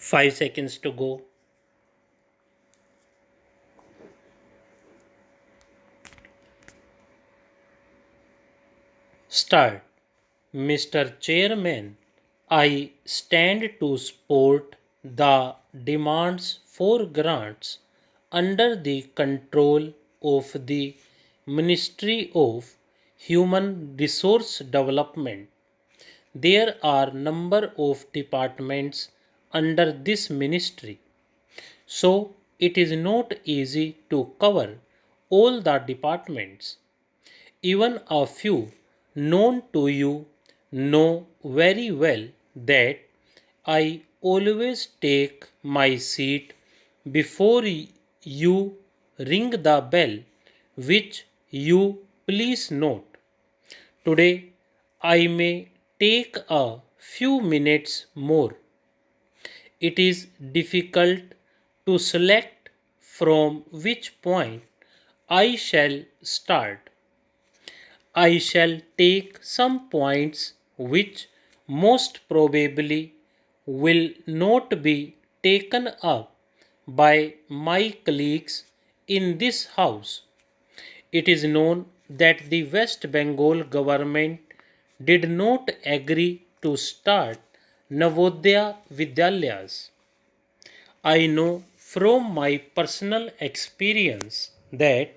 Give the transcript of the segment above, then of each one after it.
5 seconds to go. Start. Mr. Chairman, I stand to support the demands for grants under the control of the Ministry of Human Resource Development. There are number of departments under this ministry, so it is not easy to cover all the departments. Even a few known to you know very well that I always take my seat before you ring the bell, which you please note. Today I may take a few minutes more. It is difficult to select from which point I shall start. I shall take some points which most probably will not be taken up by my colleagues in this House. It is known that the West Bengal government did not agree to start Navodaya Vidyalayas. I know from my personal experience that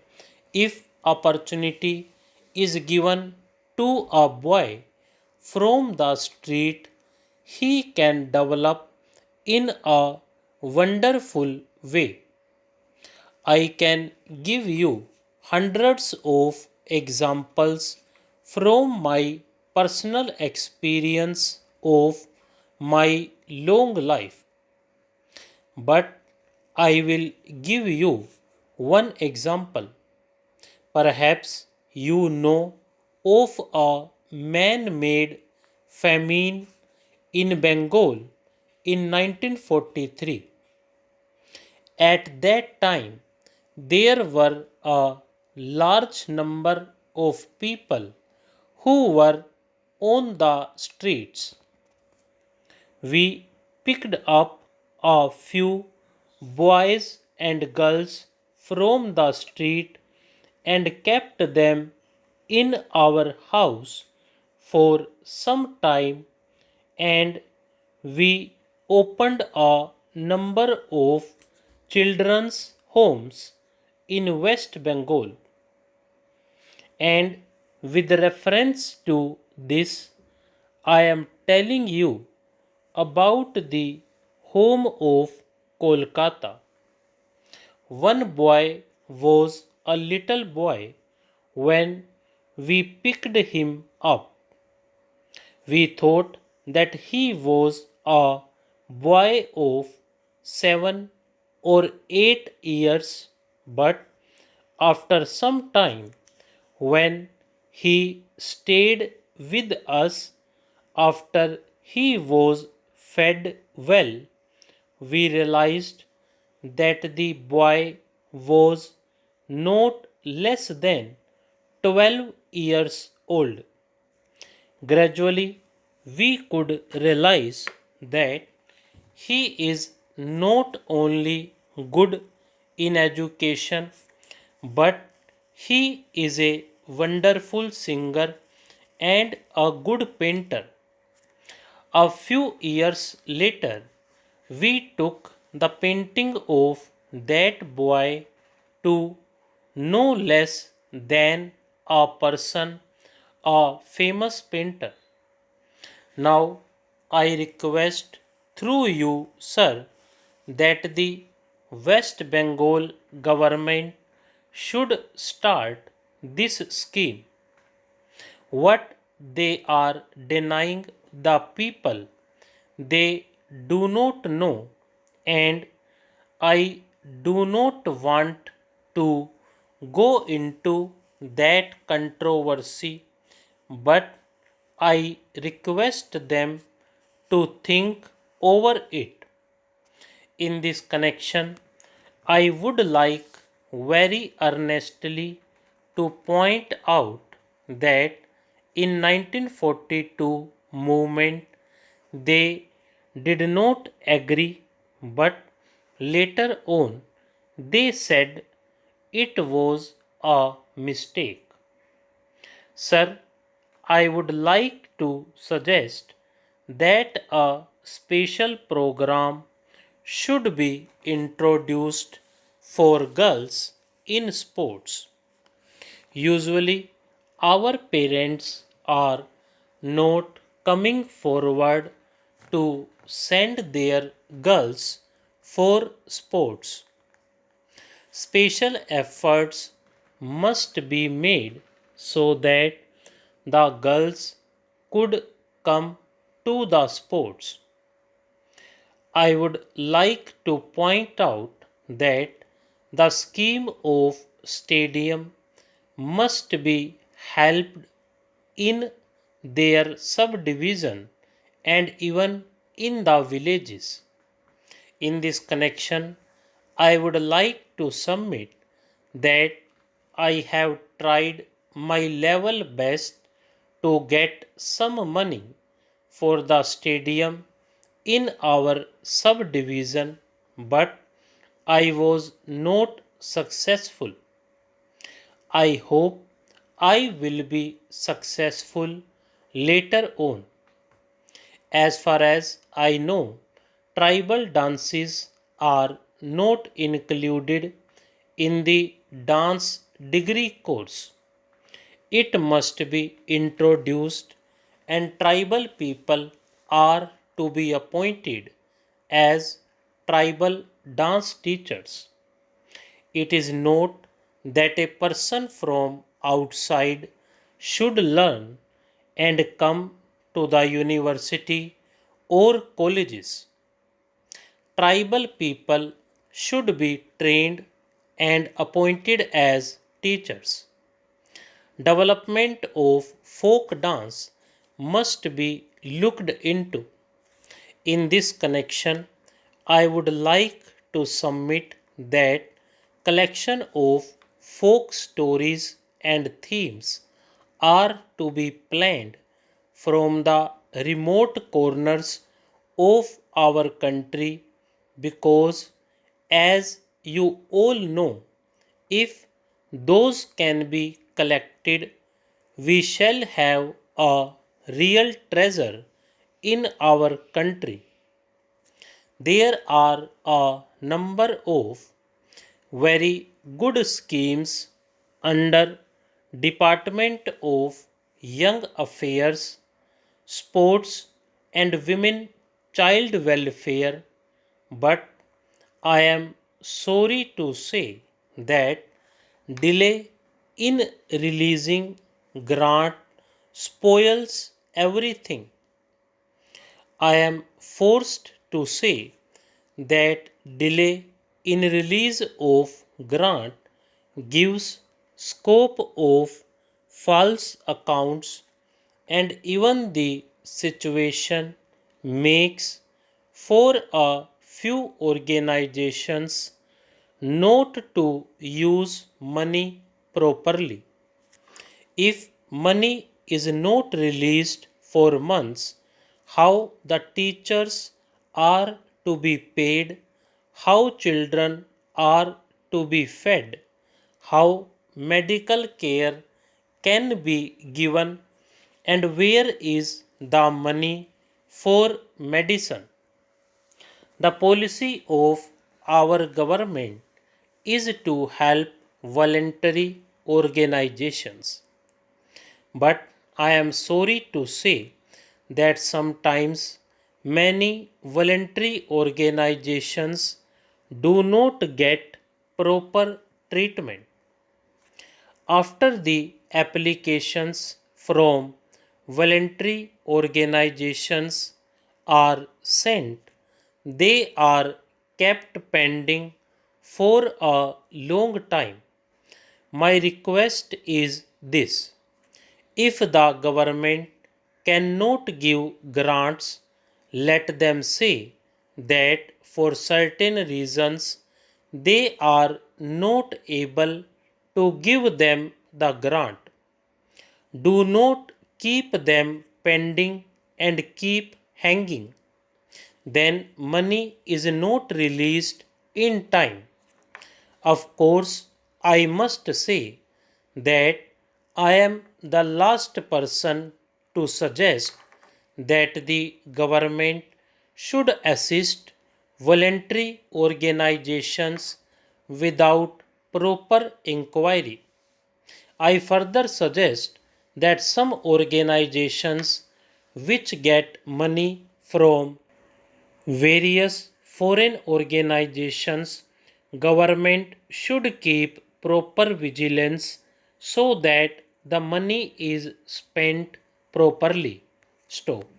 if opportunity is given to a boy from the street, he can develop in a wonderful way. I can give you hundreds of examples from my personal experience of my long life. But I will give you one example. Perhaps you know of a man made famine in Bengal in 1943. At that time, there were a large number of people who were on the streets. We picked up a few boys and girls from the street and kept them in our house for some time, and we opened a number of children's homes in West Bengal. And with reference to this, I am telling you about the home of Kolkata. One boy was a little boy when we picked him up. We thought that he was a boy of 7 or 8 years, but after some time, when he stayed with us after he was fed well, we realized that the boy was not less than 12 years old. Gradually, we could realize that he is not only good in education, but he is a wonderful singer and a good painter. A few years later, we took the painting of that boy to no less than a person, a famous painter. Now, I request through you, sir, that the West Bengal government should start this scheme. What they are denying the people, they do not know, and I do not want to go into that controversy, but I request them to think over it. In this connection, I would like very earnestly to point out that in 1942 movement they did not agree but later on they said it was a mistake. Sir, I would like to suggest that a special program should be introduced for girls in sports. Usually, our parents are not coming forward to send their girls for sports. Special efforts must be made so that the girls could come to the sports. I would like to point out that the scheme of stadium must be helped in their subdivision and even in the villages. In this connection, I would like to submit that I have tried my level best to get some money for the stadium in our subdivision, but I was not successful. I hope I will be successful later on. As far as I know, tribal dances are not included in the dance degree course. It must be introduced, and tribal people are to be appointed as tribal dance teachers. It is not that a person from outside should learn and come to the university or colleges. Tribal people should be trained and appointed as teachers. Development of folk dance must be looked into. In this connection, I would like to submit that collection of folk stories and themes are to be planned from the remote corners of our country because, as you all know, if those can be collected, we shall have a real treasure in our country. There are a number of very good schemes under Department of Young Affairs, Sports and Women Child Welfare, but I am sorry to say that delay in releasing grant spoils everything. I am forced to say that delay in release of grant gives scope of false accounts, and even the situation makes for a few organizations not to use money properly. If money is not released for months, how the teachers are to be paid, how children are to be fed, how medical care can be given, and where is the money for medicine? The policy of our government is to help voluntary organizations. But I am sorry to say that sometimes many voluntary organizations do not get proper treatment. After the applications from voluntary organizations are sent, they are kept pending for a long time. My request is this: if the government cannot give grants, let them say that for certain reasons they are not able to give them the grant. Do not keep them pending and keep hanging. then money is not released in time. Of course, I must say that I am the last person to suggest that the government should assist voluntary organizations without proper inquiry. I further suggest that some organizations which get money from various foreign organizations, government should keep proper vigilance so that the money is spent properly. Stop.